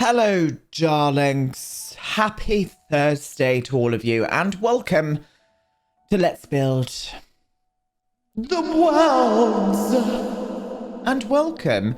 Hello, darlings. Happy Thursday to all of you, and welcome to Let's Build the World. And welcome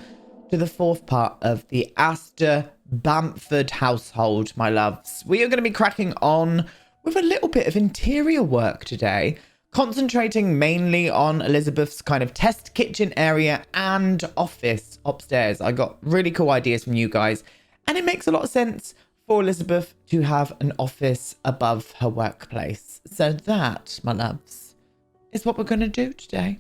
to the fourth part of the Astor-Bamford household, my loves. We are going to be cracking on with a little bit of interior work today, concentrating mainly on Elizabeth's kind of test kitchen area and office upstairs. I got really cool ideas from you guys. And it makes a lot of sense for Elizabeth to have an office above her workplace. So that, my loves, is what we're going to do today.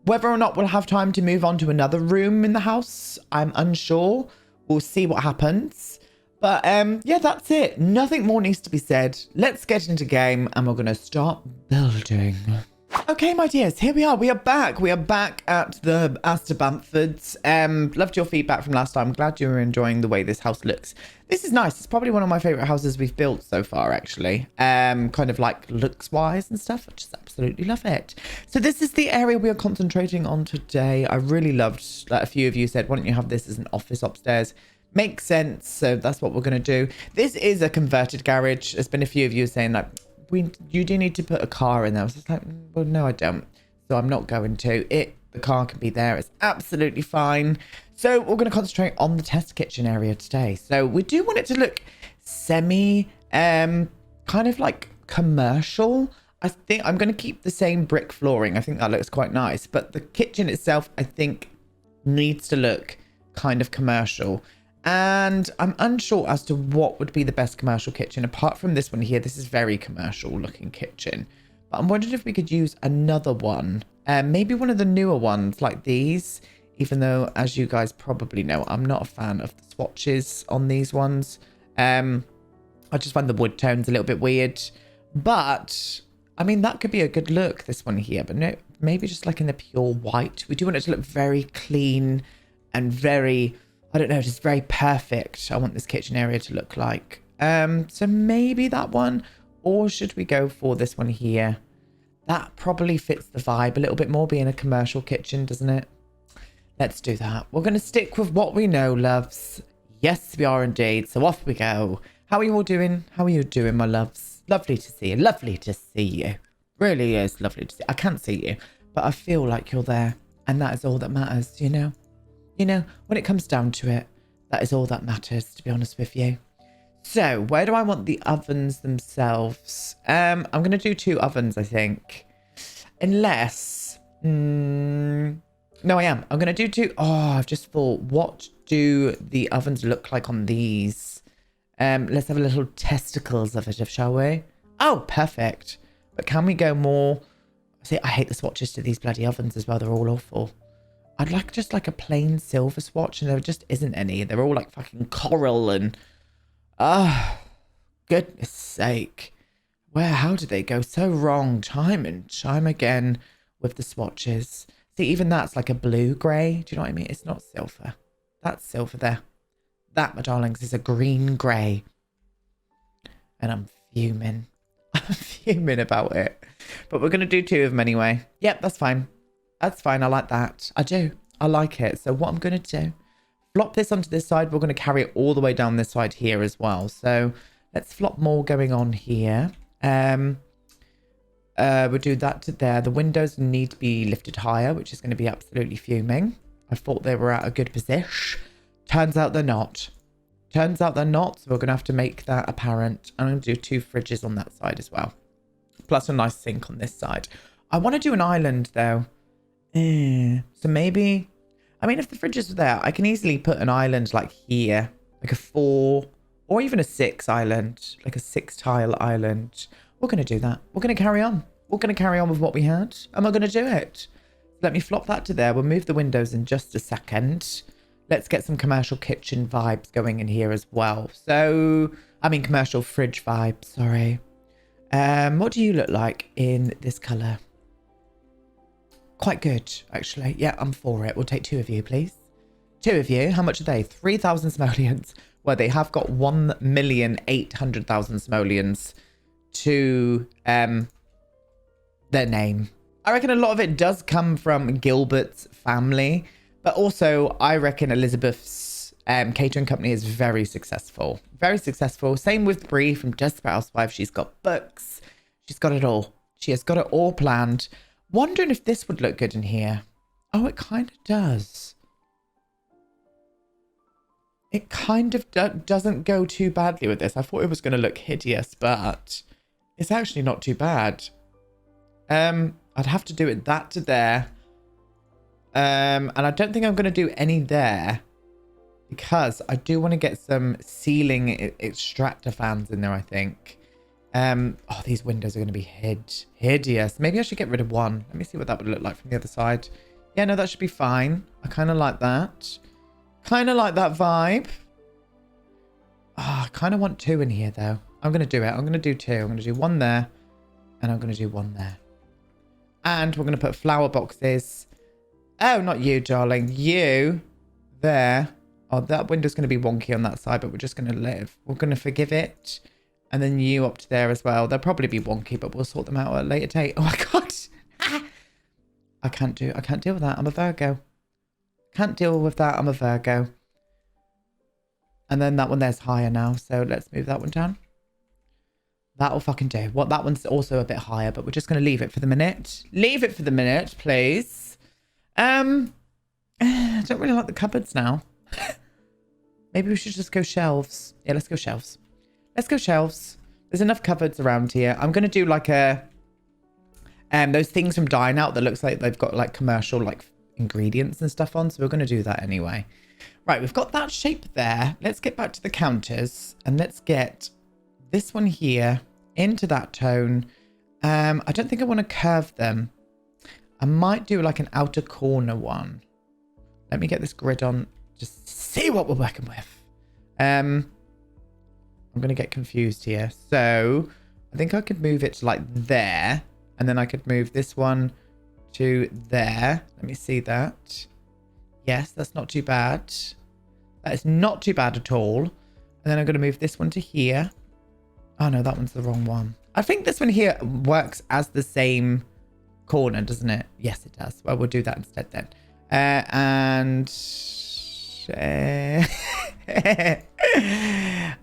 Whether or not we'll have time to move on to another room in the house, I'm unsure. We'll see what happens. But yeah, that's it. Nothing more needs to be said. Let's get into game and we're going to start building. Okay, my dears, here we are. We are back. We are back at the Astor-Bamfords. Loved your feedback from last time. Glad you were enjoying the way this house looks. This is nice. It's probably one of my favorite houses we've built so far, actually. Kind of like looks-wise and stuff. I just absolutely love it. So this is the area we are concentrating on today. I really loved that a few of you said, why don't you have this as an office upstairs? Makes sense. So that's what we're going to do. This is a converted garage. There's been a few of you saying like, you do need to put a car in there. I was just like, well, no, I don't. So I'm not going to. The car can be there. It's absolutely fine. So we're going to concentrate on the test kitchen area today. So we do want it to look semi, kind of like commercial. I think I'm going to keep the same brick flooring. I think that looks quite nice. But the kitchen itself, I think, needs to look kind of commercial. And I'm unsure as to what would be the best commercial kitchen. Apart from this one here, this is very commercial looking kitchen. But I'm wondering if we could use another one. Maybe one of the newer ones like these. Even though, as you guys probably know, I'm not a fan of the swatches on these ones. I just find the wood tones a little bit weird. But, I mean, that could be a good look, this one here. But no, maybe just like in the pure white. We do want it to look very clean and very... I don't know, just very perfect. I want this kitchen area to look like. So maybe that one, or should we go for this one here? That probably fits the vibe a little bit more, being a commercial kitchen, doesn't it? Let's do that. We're going to stick with what we know, loves. Yes, we are indeed. So off we go. How are you all doing? How are you doing, my loves? Lovely to see you. Lovely to see you. Really is lovely to see you. I can't see you, but I feel like you're there. And that is all that matters, you know? You know, when it comes down to it, that is all that matters, to be honest with you. So, where do I want the ovens themselves? I'm going to do 2 ovens, I think. Unless... no, I am. I'm going to do 2... Oh, I've just thought, what do the ovens look like on these? Let's have a little testicles of it, shall we? Oh, perfect. But can we go more... See, I hate the swatches to these bloody ovens as well. They're all awful. I'd like just like a plain silver swatch, and there just isn't any. They're all like fucking coral and... goodness sake. How did they go so wrong time and time again with the swatches? See, even that's like a blue grey. Do you know what I mean? It's not silver. That's silver there. That, my darlings, is a green grey. And I'm fuming. I'm fuming about it. But we're going to do 2 of them anyway. Yep, that's fine. That's fine. I like that. I do. I like it. So what I'm going to do, flop this onto this side. We're going to carry it all the way down this side here as well. So let's flop more going on here. We'll do that to there. The windows need to be lifted higher, which is going to be absolutely fuming. I thought they were at a good position. Turns out they're not. Turns out they're not. So we're going to have to make that apparent. I'm going to do 2 fridges on that side as well. Plus a nice sink on this side. I want to do an island though. So maybe, I mean, if the fridges are there, I can easily put an island like here, like a 4 or even a 6 island, like a 6 tile island. We're going to do that. We're going to carry on. We're going to carry on with what we had, and we're going to do it. Let me flop that to there. We'll move the windows in just a second. Let's get some commercial kitchen vibes going in here as well. So, I mean, commercial fridge vibes, sorry. What do you look like in this color? Quite good, actually. Yeah, I'm for it. We'll take 2 of you, please. 2 of you. How much are they? 3,000 simoleons. Well, they have got 1,800,000 simoleons to their name. I reckon a lot of it does come from Gilbert's family, but also I reckon Elizabeth's catering company is very successful. Very successful. Same with Brie from Desperate Housewives. She's got books. She's got it all. She has got it all planned. Wondering if this would look good in here. Oh, it kind of does. It kind of doesn't go too badly with this. I thought it was going to look hideous, but it's actually not too bad. I'd have to do it that to there. And I don't think I'm going to do any there because I do want to get some ceiling extractor fans in there, I think. Oh, these windows are going to be hideous. Maybe I should get rid of one. Let me see what that would look like from the other side. Yeah, no, that should be fine. I kind of like that. Kind of like that vibe. Oh, I kind of want two in here, though. I'm going to do it. I'm going to do two. I'm going to do one there. And I'm going to do one there. And we're going to put flower boxes. Oh, not you, darling. You there. Oh, that window's going to be wonky on that side, but we're just going to live. We're going to forgive it. And then you up to there as well. They'll probably be wonky, but we'll sort them out at a later date. Oh, my God. I can't deal with that. I'm a Virgo. Can't deal with that. I'm a Virgo. And then that one there's higher now. So let's move that one down. That'll fucking do. Well, that one's also a bit higher, but we're just going to leave it for the minute. Leave it for the minute, please. I don't really like the cupboards now. Maybe we should just go shelves. Yeah, let's go shelves. Let's go shelves. There's enough cupboards around here. I'm going to do like a... those things from Dine Out that looks like they've got like commercial like ingredients and stuff on. So we're going to do that anyway. Right, we've got that shape there. Let's get back to the counters. And let's get this one here into that tone. I don't think I want to curve them. I might do like an outer corner one. Let me get this grid on. Just see what we're working with. I'm going to get confused here. So I think I could move it to like there. And then I could move this one to there. Let me see that. Yes, that's not too bad. That is not too bad at all. And then I'm going to move this one to here. Oh, no, that one's the wrong one. I think this one here works as the same corner, doesn't it? Yes, it does. Well, we'll do that instead then.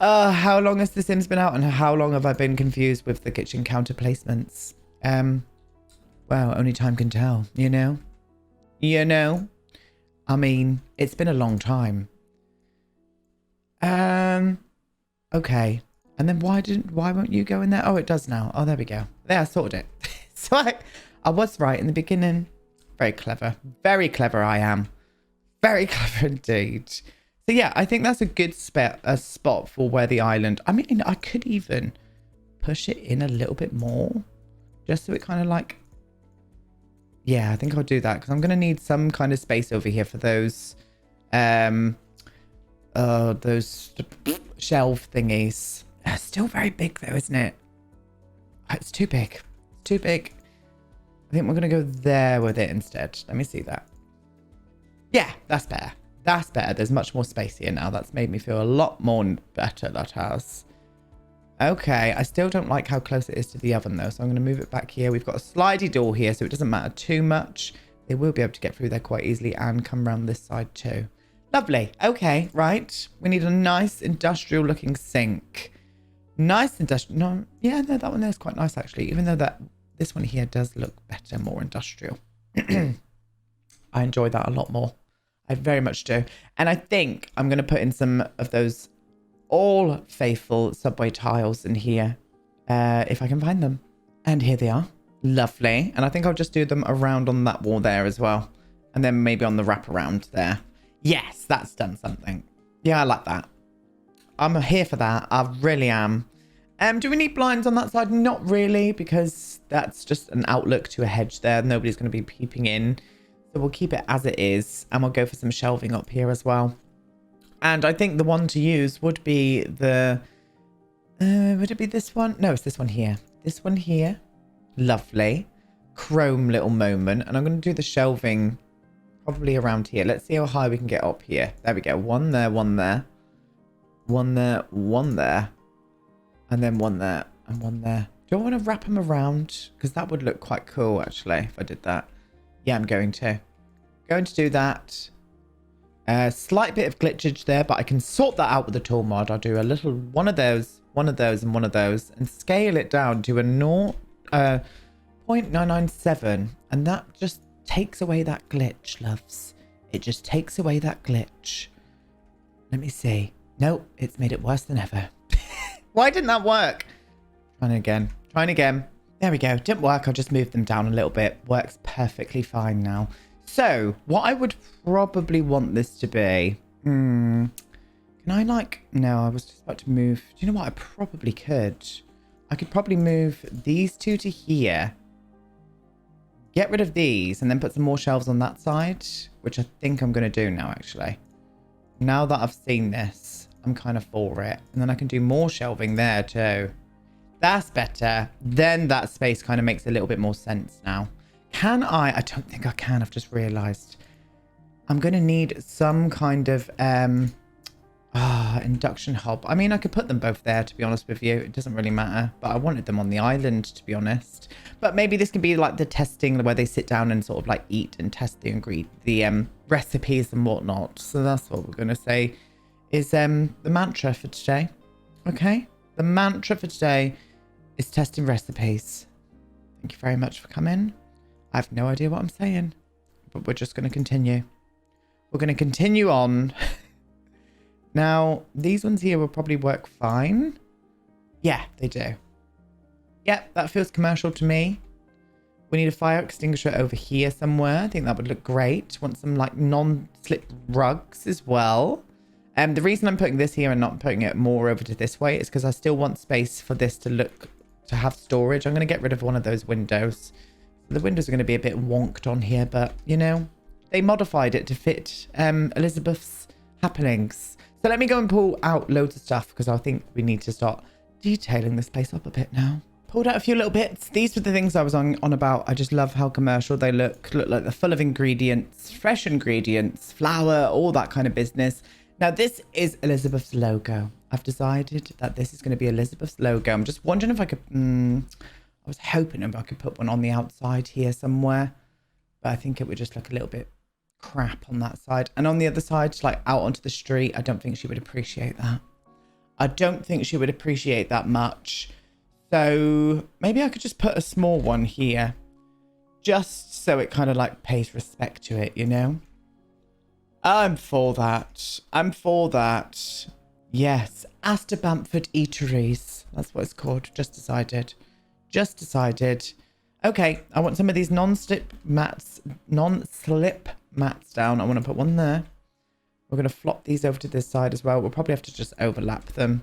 Oh, how long has The Sims been out and how long have I been confused with the kitchen counter placements? Well, only time can tell, you know? You know? I mean, it's been a long time. Okay. And then why won't you go in there? Oh, it does now. Oh, there we go. There, I sorted it. So I was right in the beginning. Very clever. Very clever I am. Very clever indeed. So yeah, I think that's a good spot for where the island... I mean, I could even push it in a little bit more. Just so it kind of like... Yeah, I think I'll do that. Because I'm going to need some kind of space over here for those... those shelf thingies. Still very big though, isn't it? It's too big. It's too big. I think we're going to go there with it instead. Let me see that. Yeah, that's better. That's better. There's much more space here now. That's made me feel a lot more better, that has. Okay, I still don't like how close it is to the oven though. So I'm going to move it back here. We've got a slidey door here, so it doesn't matter too much. They will be able to get through there quite easily and come around this side too. Lovely. Okay, right. We need a nice industrial looking sink. Nice industrial. No, yeah, no, that one there is quite nice actually. Even though this one here does look better, more industrial. I enjoy that a lot more. I very much do. And I think I'm going to put in some of those all faithful subway tiles in here. If I can find them. And here they are. Lovely. And I think I'll just do them around on that wall there as well. And then maybe on the wraparound there. Yes, that's done something. Yeah, I like that. I'm here for that. I really am. Do we need blinds on that side? Not really, because that's just an outlook to a hedge there. Nobody's going to be peeping in. So we'll keep it as it is. And we'll go for some shelving up here as well. And I think the one to use would be the... would it be this one? No, it's this one here. This one here. Lovely. Chrome little moment. And I'm going to do the shelving probably around here. Let's see how high we can get up here. There we go. One there, one there. One there, one there. And then one there and one there. Do I want to wrap them around? Because that would look quite cool, actually, if I did that. Yeah, I'm going to. Going to do that. Slight bit of glitchage there, but I can sort that out with the tool mod. I'll do a little one of those, and one of those, and scale it down to a 0.997, and that just takes away that glitch, loves. It just takes away that glitch. Let me see. Nope, it's made it worse than ever. Why didn't that work? Trying again. Trying again. There we go. Didn't work. I'll just move them down a little bit. Works perfectly fine now. So, what I would probably want this to be... Can I like... No, I was just about to move... Do you know what? I probably could. I could probably move these two to here. Get rid of these and then put some more shelves on that side, which I think I'm going to do now, actually. Now that I've seen this, I'm kind of for it. And then I can do more shelving there too. That's better. Then that space kind of makes a little bit more sense now. Can I don't think I can. I've just realized. I'm going to need some kind of induction hob. I mean, I could put them both there, to be honest with you. It doesn't really matter. But I wanted them on the island, to be honest. But maybe this can be like the testing where they sit down and sort of like eat and test the recipes and whatnot. So that's what we're going to say is the mantra for today. Okay? The mantra for today is testing recipes. Thank you very much for coming. I have no idea what I'm saying, but we're just going to continue. We're going to continue on. Now, these ones here will probably work fine. Yeah, they do. Yep, that feels commercial to me. We need a fire extinguisher over here somewhere. I think that would look great. Want some like non-slip rugs as well. The reason I'm putting this here and not putting it more over to this way is because I still want space for this to have storage. I'm going to get rid of one of those windows. The windows are going to be a bit wonked on here, but you know, they modified it to fit Elizabeth's happenings. So let me go and pull out loads of stuff because I think we need to start detailing this place up a bit now. Pulled out a few little bits. These were the things I was on about. I just love how commercial they look. Look like they're full of ingredients, fresh ingredients, flour, all that kind of business. Now, this is Elizabeth's logo. I've decided that this is going to be Elizabeth's logo. I'm just wondering if I could... I was hoping if I could put one on the outside here somewhere. But I think it would just look a little bit crap on that side. And on the other side, like out onto the street, I don't think she would appreciate that. I don't think she would appreciate that much. So maybe I could just put a small one here. Just so it kind of like pays respect to it, you know? I'm for that. I'm for that. Yes. Astor-Bamford Eateries. That's what it's called. Just decided. Just decided. Okay. I want some of these non-slip mats down. I want to put one there. We're going to flop these over to this side as well. We'll probably have to just overlap them.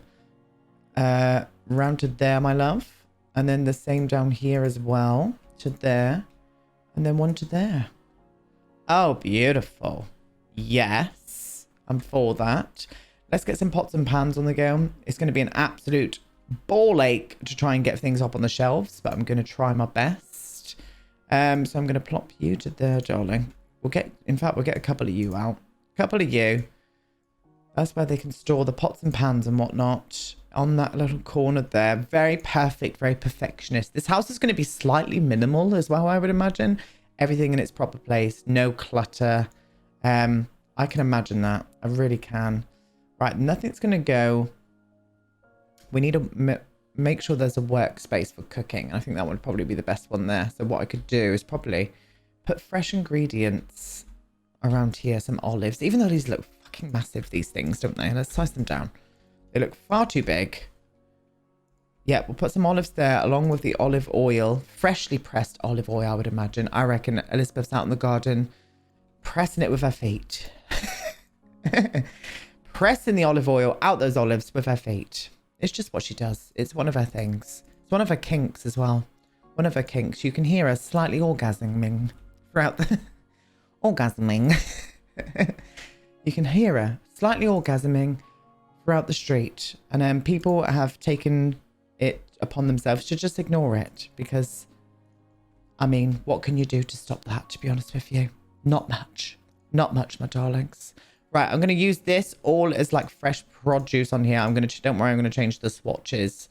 Round to there, my love. And then the same down here as well. To there. And then one to there. Oh, beautiful. Yes, I'm for that. Let's get some pots and pans on the go. It's going to be an absolute ball ache to try and get things up on the shelves, but I'm going to try my best. So I'm going to plop you to there, darling. We'll get a couple of you out. A couple of you. That's where they can store the pots and pans and whatnot on that little corner there. Very perfect, very perfectionist. This house is going to be slightly minimal as well, I would imagine. Everything in its proper place. No clutter. I can imagine that. I really can. Right, nothing's going to go. We need to make sure there's a workspace for cooking. I think that would probably be the best one there. So what I could do is probably put fresh ingredients around here. Some olives, even though these look fucking massive, these things, don't they? Let's size them down. They look far too big. Yeah, we'll put some olives there along with the olive oil. Freshly pressed olive oil, I would imagine. I reckon Elizabeth's out in the garden pressing it with her feet. Pressing the olive oil out those olives with her feet. It's just what she does. It's one of her things. It's one of her kinks as well. One of her kinks. You can hear her slightly orgasming throughout the... orgasming. You can hear her slightly orgasming throughout the street. And then people have taken it upon themselves to just ignore it. Because, I mean, what can you do to stop that, to be honest with you? Not much. Not much, my darlings. Right, I'm going to use this all as like fresh produce on here. I'm going to, don't worry, I'm going to change the swatches.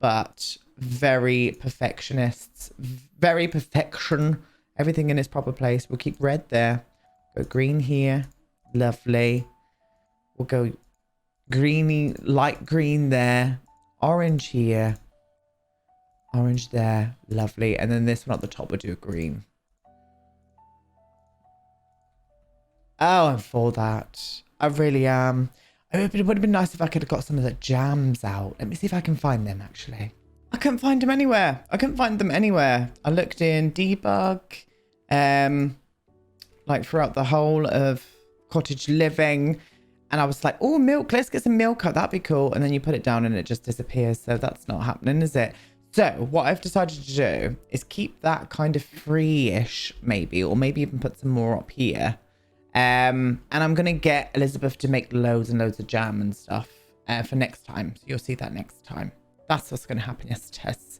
But very perfectionists. Very perfection. Everything in its proper place. We'll keep red there. Go green here. Lovely. We'll go greeny, light green there. Orange here. Orange there. Lovely. And then this one at the top, we'll do a green. Oh, I'm for that. I really am. It would have been nice if I could have got some of the jams out. Let me see if I can find them, actually. I couldn't find them anywhere. I couldn't find them anywhere. I looked in debug, like throughout the whole of cottage living. And I was like, oh, milk. Let's get some milk out. That'd be cool. And then you put it down and it just disappears. So that's not happening, is it? So what I've decided to do is keep that kind of free-ish, maybe. Or maybe even put some more up here. And I'm going to get Elizabeth to make loads and loads of jam and stuff for next time. So you'll see that next time. That's what's going to happen. Yes, Tess.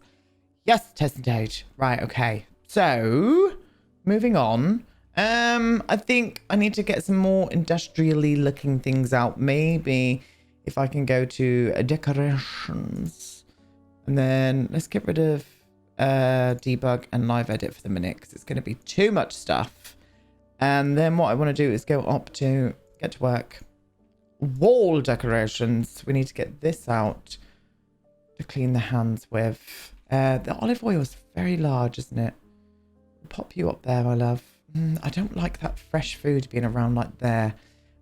Yes, Tess indeed. Right, okay. So, moving on. I think I need to get some more industrially looking things out. Maybe if I can go to decorations. And then let's get rid of debug and live edit for the minute. Because it's going to be too much stuff. And then what I want to do is go up to get to work. Wall decorations. We need to get this out to clean the hands with. The olive oil is very large, isn't it? I'll pop you up there, my love. I don't like that fresh food being around like there.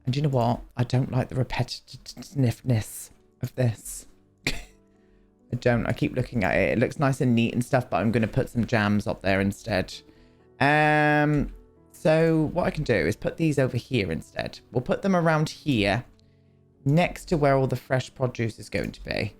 And you know what? I don't like the repetitiveness of this. I don't. I keep looking at it. It looks nice and neat and stuff, but I'm going to put some jams up there instead. So what I can do is put these over here instead. We'll put them around here next to where all the fresh produce is going to be.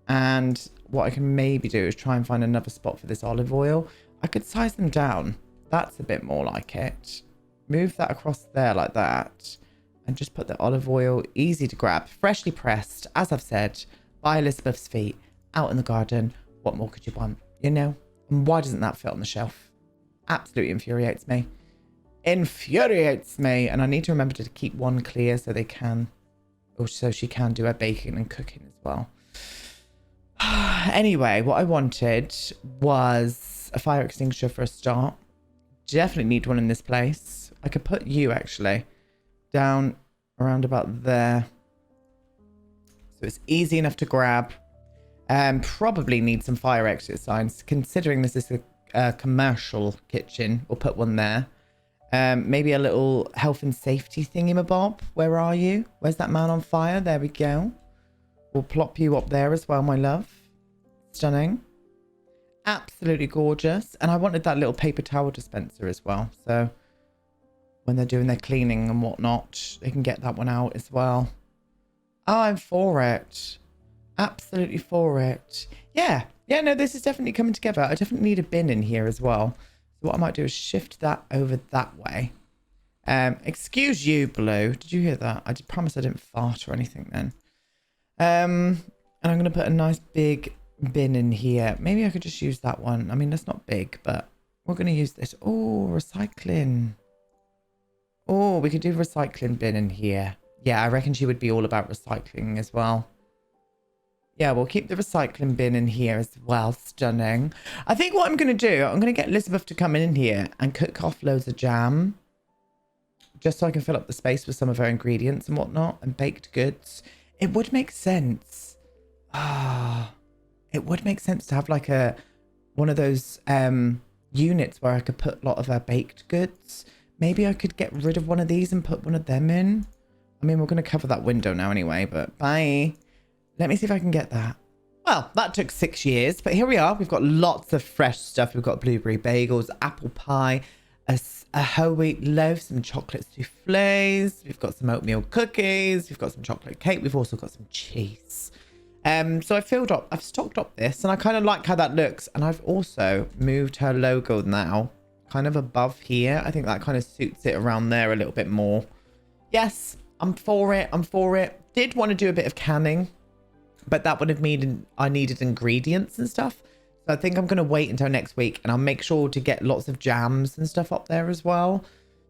And what I can maybe do is try and find another spot for this olive oil. I could size them down. That's a bit more like it. Move that across there like that. And just put the olive oil, easy to grab, freshly pressed, as I've said, by Elizabeth's feet, out in the garden. What more could you want? You know? And why doesn't that fit on the shelf? Absolutely infuriates me. Infuriates me. And I need to remember to keep one clear so they can, or so she can do her baking and cooking as well. Anyway, what I wanted was a fire extinguisher for a start. Definitely need one in this place. I could put you actually down around about there. So it's easy enough to grab. Probably need some fire exit signs. Considering this is a commercial kitchen, we'll put one there. Maybe a little health and safety thingamabob. Where are you? Where's that man on fire? There we go. We'll plop you up there as well, my love. Stunning. Absolutely gorgeous. And I wanted that little paper towel dispenser as well. So when they're doing their cleaning and whatnot, they can get that one out as well. Oh, I'm for it. Absolutely for it. Yeah. Yeah, no, this is definitely coming together. I definitely need a bin in here as well. So what I might do is shift that over that way. Excuse you, Blue. Did you hear that? I did promise I didn't fart or anything then. And I'm going to put a nice big bin in here. Maybe I could just use that one. I mean, that's not big, but we're going to use this. Oh, recycling. Oh, we could do recycling bin in here. Yeah, I reckon she would be all about recycling as well. Yeah, we'll keep the recycling bin in here as well. Stunning. I think what I'm going to do, I'm going to get Elizabeth to come in here and cook off loads of jam. Just so I can fill up the space with some of her ingredients and whatnot. And baked goods. It would make sense. It would make sense to have like one of those units where I could put a lot of her baked goods. Maybe I could get rid of one of these and put one of them in. I mean, we're going to cover that window now anyway, but bye. Let me see if I can get that. Well, that took 6 years, but here we are. We've got lots of fresh stuff. We've got blueberry bagels, apple pie, a whole wheat loaf, some chocolate souffles. We've got some oatmeal cookies. We've got some chocolate cake. We've also got some cheese. So I've stocked up this and I kind of like how that looks. And I've also moved her logo now kind of above here. I think that kind of suits it around there a little bit more. Yes, I'm for it. I'm for it. Did want to do a bit of canning, but that would have mean I needed ingredients and stuff. So I think I'm going to wait until next week and I'll make sure to get lots of jams and stuff up there as well.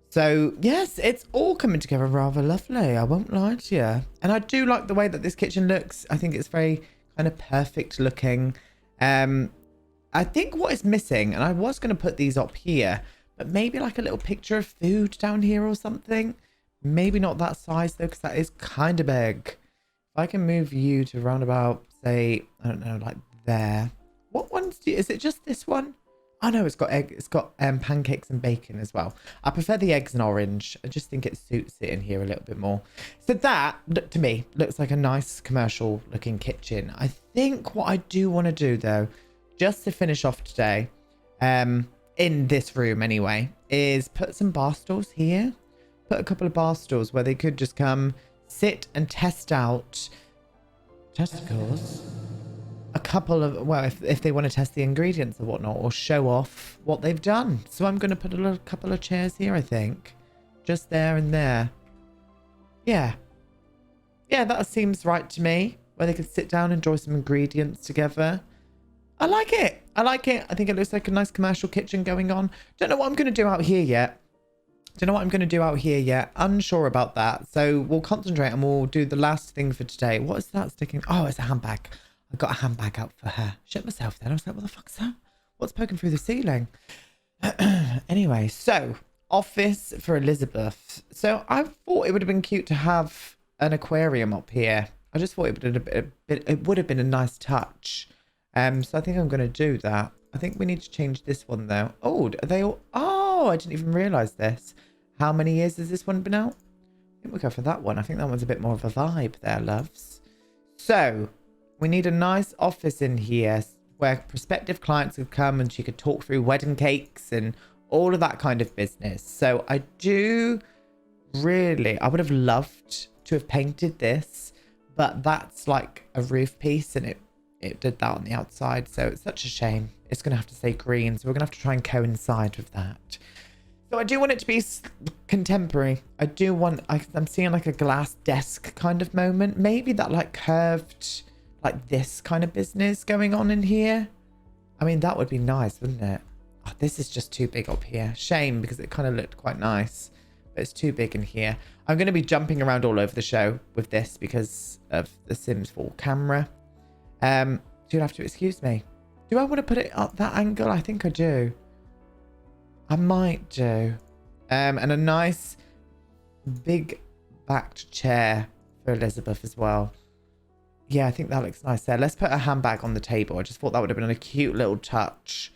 So yes, it's all coming together rather lovely. I won't lie to you. And I do like the way that this kitchen looks. I think it's very kind of perfect looking. I think what is missing, and I was going to put these up here, But maybe like a little picture of food down here or something. Maybe not that size though, because that is kind of big. If I can move you to around about, say, I don't know, like there. What ones is it just this one? Oh no, it's got egg. It's got pancakes and bacon as well. I prefer the eggs in orange. I just think it suits it in here a little bit more. So that, to me, looks like a nice commercial looking kitchen. I think what I do want to do though, just to finish off today, in this room anyway, is put some bar stools here. Put a couple of bar stools where they could just come sit and test out testicles. A couple of, well, if they want to test the ingredients or whatnot, or show off what they've done. So I'm going to put a couple of chairs here, I think. Just there and there. Yeah. Yeah, that seems right to me. Where they could sit down, enjoy some ingredients together. I like it. I like it. I think it looks like a nice commercial kitchen going on. Don't know what I'm going to do out here yet. Unsure about that. So we'll concentrate and we'll do the last thing for today. What is that sticking? Oh, it's a handbag. I got a handbag out for her. Shit myself then. I was like, what the fuck's that? What's poking through the ceiling? Anyway, so office for Elizabeth. So I thought it would have been cute to have an aquarium up here. I just thought it would have been a nice touch. So I think I'm going to do that. I think we need to change this one though. Oh, are they all? Oh, I didn't even realize this. How many years has this one been out? I think we'll go for that one. I think that one's a bit more of a vibe there, loves. So we need a nice office in here where prospective clients could come and she could talk through wedding cakes and all of that kind of business. So I would have loved to have painted this, but that's like a roof piece and it did that on the outside. So it's such a shame. It's going to have to stay green. So we're going to have to try and coincide with that. So I do want it to be contemporary. I'm seeing like a glass desk kind of moment. Maybe that like curved, like this kind of business going on in here. I mean, that would be nice, wouldn't it? Oh, this is just too big up here. Shame, because it kind of looked quite nice, but it's too big in here. I'm going to be jumping around all over the show with this because of the Sims 4 camera. You'll have to excuse me. Do I want to put it up that angle? I think I do. I might do. And a nice big backed chair for Elizabeth as well. Yeah, I think that looks nice there. Let's put a handbag on the table. I just thought that would have been a cute little touch.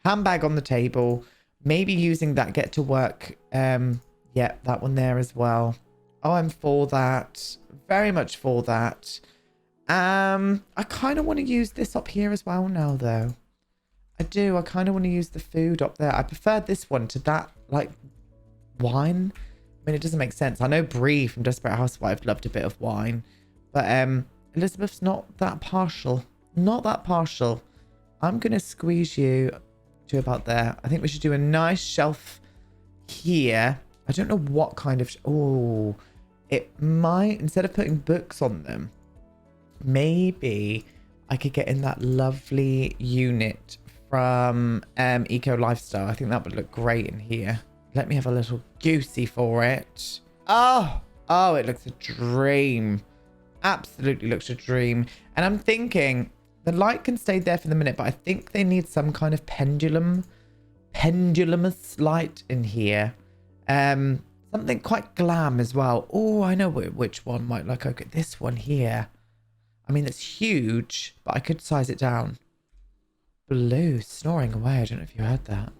Handbag on the table. Maybe using that get to work. Yeah, that one there as well. Oh, I'm for that. Very much for that. I kind of want to use this up here as well now, though. I do. I kind of want to use the food up there. I prefer this one to that, like, wine. I mean, it doesn't make sense. I know Brie from Desperate Housewives loved a bit of wine. But Elizabeth's not that partial. Not that partial. I'm going to squeeze you to about there. I think we should do a nice shelf here. I don't know what kind of... Oh, it might... Instead of putting books on them, maybe I could get in that lovely unit from Eco Lifestyle. I think that would look great in here. Let me have a little goosey for it. Oh, it looks a dream. Absolutely looks a dream. And I'm thinking the light can stay there for the minute, but I think they need some kind of pendulumous light in here. Something quite glam as well. Oh, I know which one might look okay. This one here. I mean, it's huge, but I could size it down. Blue snoring away. I don't know if you heard that.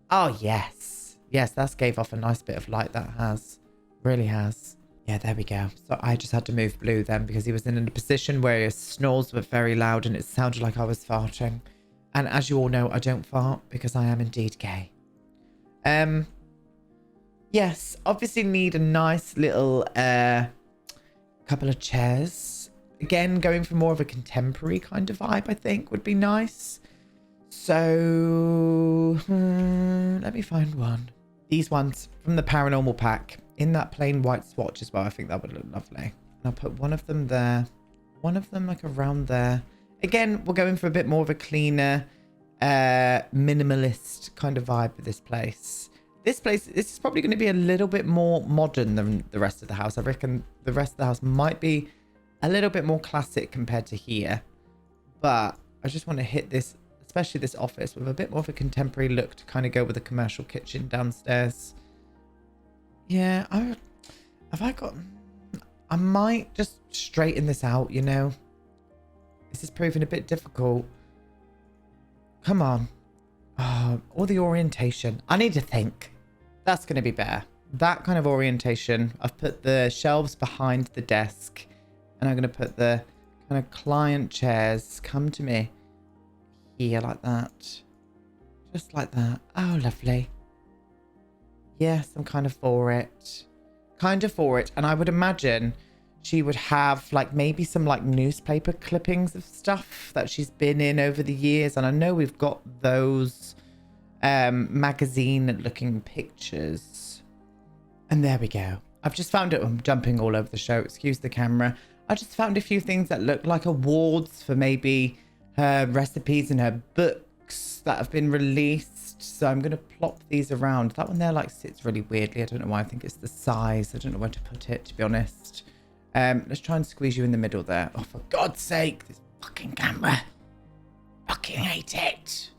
Oh, yes. Yes, that gave off a nice bit of light. That has. Really has. Yeah, there we go. So I just had to move Blue then because he was in a position where his snores were very loud and it sounded like I was farting. And as you all know, I don't fart because I am indeed gay. Yes, obviously need a nice little couple of chairs. Again, going for more of a contemporary kind of vibe, I think would be nice. So let me find one. These ones from the Paranormal pack in that plain white swatch as well. I think that would look lovely. And I'll put one of them there. One of them like around there. Again, we're going for a bit more of a cleaner, minimalist kind of vibe with this place. This is probably going to be a little bit more modern than the rest of the house. I reckon the rest of the house might be a little bit more classic compared to here. But I just want to hit this as especially this office with a bit more of a contemporary look to kind of go with the commercial kitchen downstairs. Yeah, I might just straighten this out, you know. This is proving a bit difficult. Come on. Oh, or the orientation. I need to think. That's going to be better. That kind of orientation. I've put the shelves behind the desk. And I'm going to put the kind of client chairs. Come to me. Here, like that. Just like that. Oh, lovely. Yes, I'm kind of for it. Kind of for it. And I would imagine she would have like maybe some like newspaper clippings of stuff that she's been in over the years. And I know we've got those magazine looking pictures. And there we go. I've just found it. I'm jumping all over the show. Excuse the camera. I just found a few things that look like awards for maybe her recipes and her books that have been released. So I'm going to plop these around. That one there like sits really weirdly. I don't know why. I think it's the size. I don't know where to put it, to be honest. Let's try and squeeze you in the middle there. Oh, for God's sake, this fucking camera. Fucking hate it.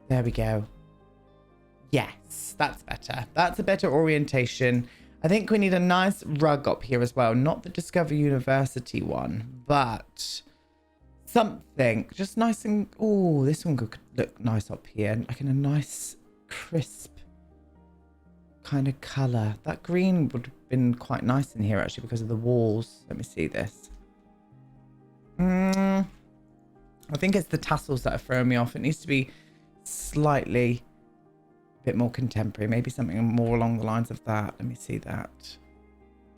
There we go. Yes, that's better. That's a better orientation. I think we need a nice rug up here as well. Not the Discover University one, but something just nice and... Oh, this one could look nice up here. Like in a nice, crisp kind of colour. That green would have been quite nice in here actually because of the walls. Let me see this. I think it's the tassels that are throwing me off. It needs to be slightly a bit more contemporary. Maybe something more along the lines of that. Let me see that.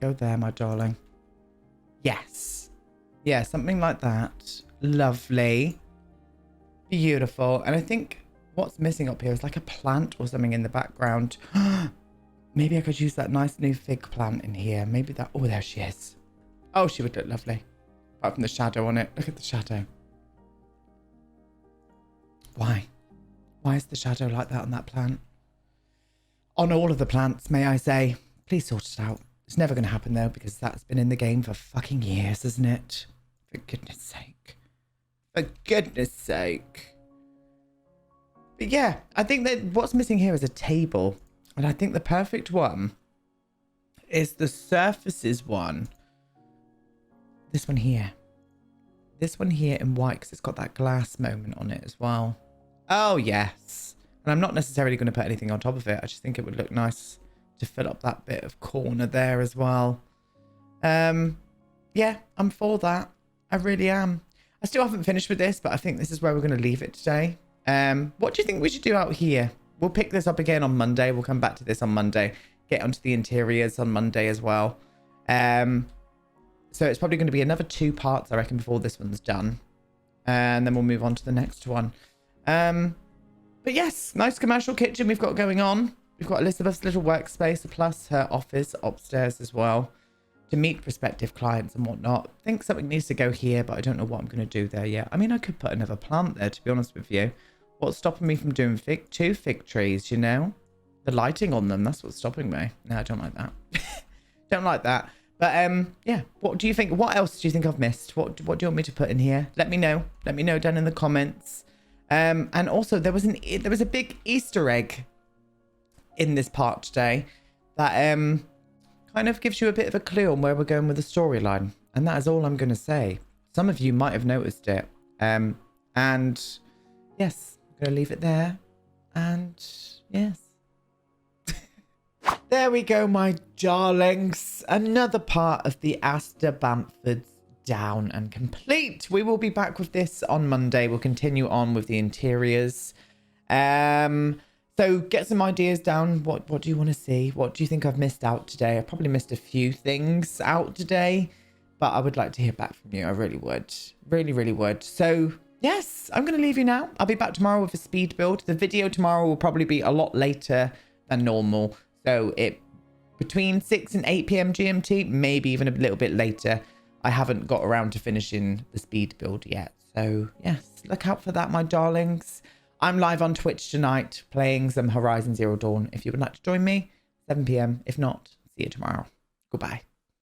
Go there, my darling. Yes. Yeah, something like that. Lovely. Beautiful. And I think what's missing up here is like a plant or something in the background. Maybe I could use that nice new fig plant in here. Maybe that... Oh, there she is. Oh, she would look lovely. Apart from the shadow on it. Look at the shadow. Why? Why is the shadow like that on that plant? On all of the plants, may I say. Please sort it out. It's never going to happen, though, because that's been in the game for fucking years, isn't it? For goodness sake. For goodness sake. But yeah, I think that what's missing here is a table. And I think the perfect one is the surfaces one. This one here. This one here in white because it's got that glass moment on it as well. Oh, yes. And I'm not necessarily going to put anything on top of it. I just think it would look nice to fill up that bit of corner there as well. Yeah, I'm for that. I really am. I still haven't finished with this, but I think this is where we're going to leave it today. What do you think we should do out here? We'll pick this up again on Monday. We'll come back to this on Monday. Get onto the interiors on Monday as well. So it's probably going to be another 2 parts, I reckon, before this one's done. And then we'll move on to the next one. But yes, nice commercial kitchen we've got going on. We've got Elizabeth's little workspace, plus her office upstairs as well, to meet prospective clients and whatnot. I think something needs to go here, but I don't know what I'm going to do there yet. I mean, I could put another plant there, to be honest with you. What's stopping me from doing 2 fig trees, you know? The lighting on them, that's what's stopping me. No, I don't like that. Don't like that. But yeah, what do you think? What else do you think I've missed? What do you want me to put in here? Let me know. Let me know down in the comments. And also there was a big Easter egg in this part today that kind of gives you a bit of a clue on where we're going with the storyline. And that is all I'm going to say. Some of you might have noticed it. And yes, I'm going to leave it there. And yes. There we go, my darlings. Another part of the Astor-Bamford's down and complete. We will be back with this on Monday. We'll continue on with the interiors. So get some ideas down. What do you want to see? What do you think I've missed out today? I probably missed a few things out today, but I would like to hear back from you. I really would. Really, really would. So yes, I'm going to leave you now. I'll be back tomorrow with a speed build. The video tomorrow will probably be a lot later than normal. So it between 6 and 8 p.m. GMT, maybe even a little bit later. I haven't got around to finishing the speed build yet. So yes, look out for that, my darlings. I'm live on Twitch tonight playing some Horizon Zero Dawn. If you would like to join me, 7 p.m. If not, see you tomorrow. Goodbye.